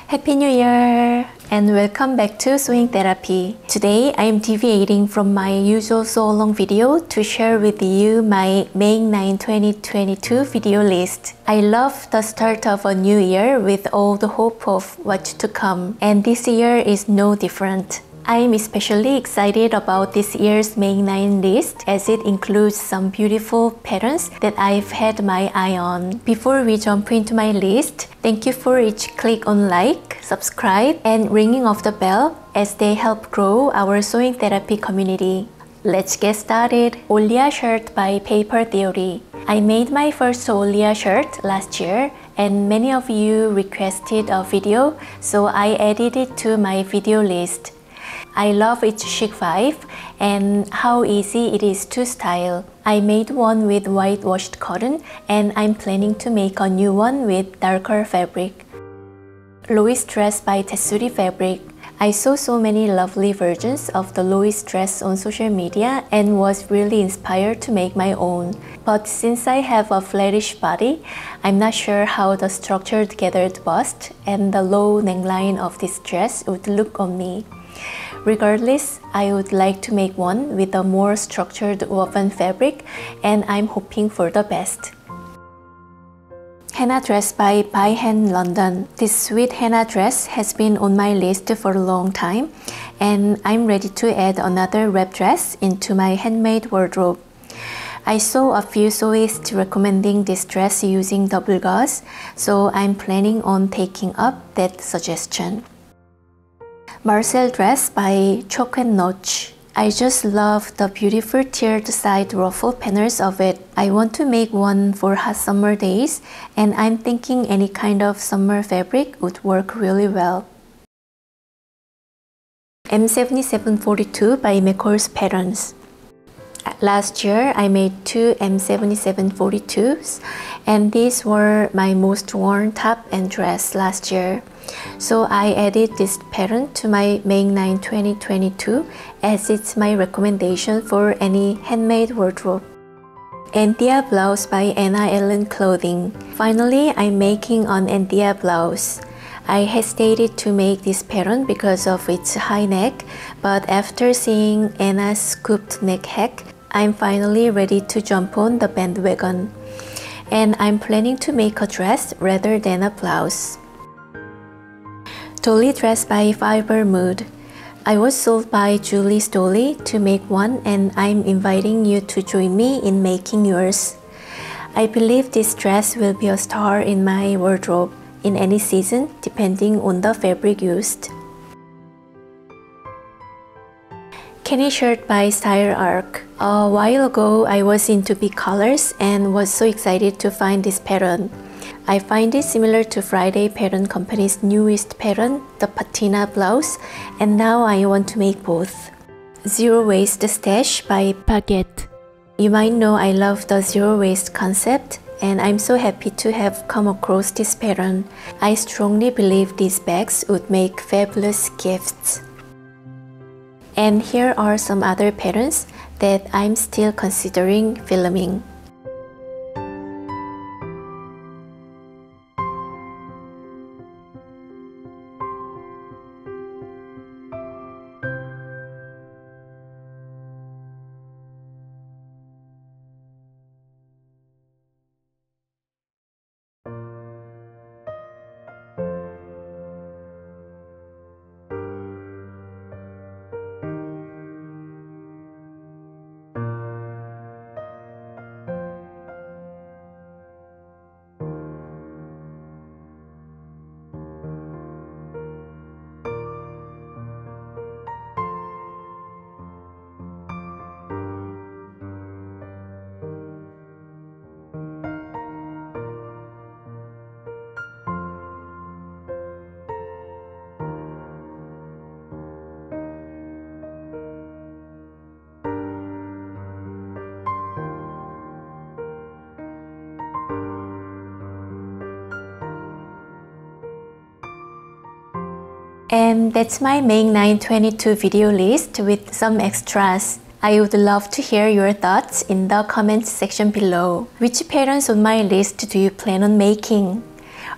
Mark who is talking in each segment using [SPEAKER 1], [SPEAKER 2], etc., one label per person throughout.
[SPEAKER 1] Happy New Year and welcome back to Sewing Therapy. Today I am deviating from my usual sew along video to share with you my May 9, 2022 video list. I love the start of a new year with all the hope of what's to come, and this year is no different. I am especially excited about this year's May 9 list as it includes some beautiful patterns that I've had my eye on. Before we jump into my list, thank you for each click on like, subscribe, and ringing of the bell as they help grow our Sewing Therapy community. Let's get started. Olia shirt by Paper Theory. I made my first Olia shirt last year and many of you requested a video, so I added it to my video list. I love its chic vibe and how easy it is to style. I made one with whitewashed cotton and I'm planning to make a new one with darker fabric. Lois dress by Tessuti Fabric. I saw so many lovely versions of the Lois dress on social media and was really inspired to make my own. But since I have a flattish body, I'm not sure how the structured gathered bust and the low neckline of this dress would look on me. Regardless, I would like to make one with a more structured woven fabric and I'm hoping for the best. Henna dress by Hand London. This sweet henna dress has been on my list for a long time and I'm ready to add another wrap dress into my handmade wardrobe. I saw a few sewists recommending this dress using double gauze, so I'm planning on taking up that suggestion. Marcel dress by Chalk and Notch. I just love the beautiful tiered side ruffle panels of it. I want to make one for hot summer days and I'm thinking any kind of summer fabric would work really well. M7742 by McCall's Patterns. Last year I made two M7742s and these were my most worn top and dress last year. So I added this pattern to my May 9, 2022 as it's my recommendation for any handmade wardrobe. Anthea blouse by Anna Ellen Clothing. Finally, I'm making an Anthea blouse. I hesitated to make this pattern because of its high neck, but after seeing Anna's scooped neck hack, I'm finally ready to jump on the bandwagon. And I'm planning to make a dress rather than a blouse. Dolly dress by Fiber Mood. I was sold by Julie Stolley to make one and I'm inviting you to join me in making yours. I believe this dress will be a star in my wardrobe in any season depending on the fabric used. Kenny shirt by Style Arc. A while ago I was into big colors and was so excited to find this pattern. I find it similar to Friday Pattern Company's newest pattern, the Patina blouse, and now I want to make both. Zero Waste Stash by Baguette. You might know I love the zero waste concept and I'm so happy to have come across this pattern. I strongly believe these bags would make fabulous gifts. And here are some other patterns that I'm still considering filming. And that's my May 9, 2022 video list with some extras. I would love to hear your thoughts in the comments section below. Which patterns on my list do you plan on making?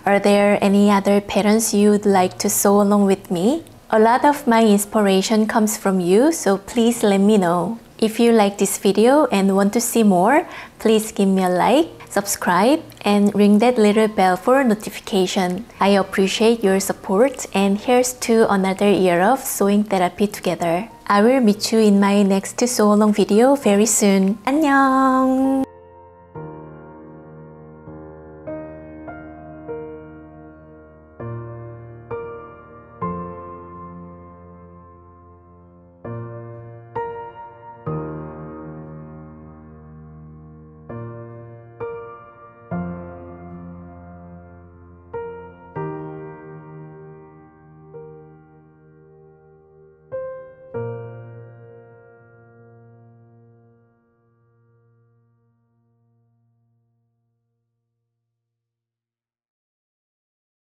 [SPEAKER 1] Are there any other patterns you'd like to sew along with me? A lot of my inspiration comes from you, so please let me know. If you like this video and want to see more, please give me a like, subscribe, and ring that little bell for notification. I appreciate your support, and here's to another year of sewing therapy together. I will meet you in my next sew along video very soon. 안녕!